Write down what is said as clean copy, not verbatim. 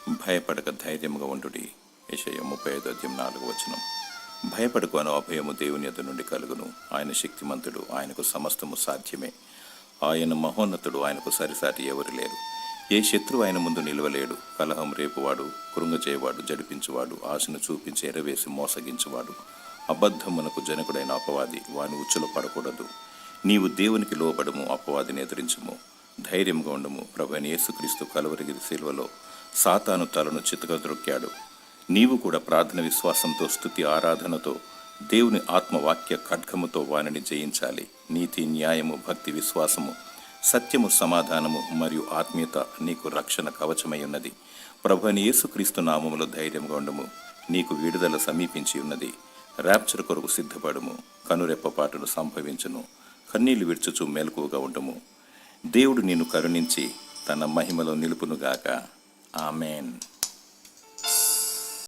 భయపడక ధైర్యముగా ఉండుడి. యెషయా 35:4. భయపడకు అను అభయము దేవుని యొద్ద నుండి కలుగును. ఆయన శక్తిమంతుడు, ఆయనకు సమస్తము సాధ్యమే. ఆయన మహోన్నతుడు, ఆయనకు సరిసాటి ఎవరు లేరు. ఏ శత్రువు ఆయన ముందు నిలవలేడు. కలహం రేపువాడు, కృంగచేయవాడు, జడిపించువాడు, ఆశను చూపించి ఎరవేసి మోసగించువాడు, అబద్ధమునకు జనకుడైన అపవాది వాని ఉచ్చులో పడకూడదు. నీవు దేవునికి లోబడము, అపవాదిని ఎదిరించుము. ధైర్యంగా ఉండము. ప్రభువైన యేసుక్రీస్తు కలువరి శిలువలో సాతాను తలను చితకద్రొక్కాడు. నీవు కూడా ప్రార్థన, విశ్వాసంతో, స్తుతి, ఆరాధనతో, దేవుని ఆత్మవాక్య ఖడ్గముతో వానిని జయించాలి. నీతి, న్యాయము, భక్తి, విశ్వాసము, సత్యము, సమాధానము మరియు ఆత్మీయత నీకు రక్షణ కవచమై ఉన్నది. ప్రభువైన యేసుక్రీస్తు నామములో ధైర్యంగా ఉండము. నీకు విడుదల సమీపించి ఉన్నది. ర్యాప్చర్ కొరకు సిద్ధపడుము. కనురెప్పపాటును సంభవించును. కన్నీళ్లు విడ్చుచు మెలకువగా ఉండము. దేవుడు నిన్ను కరుణించి తన మహిమలో నిలుపునుగాక. ఆమెన్.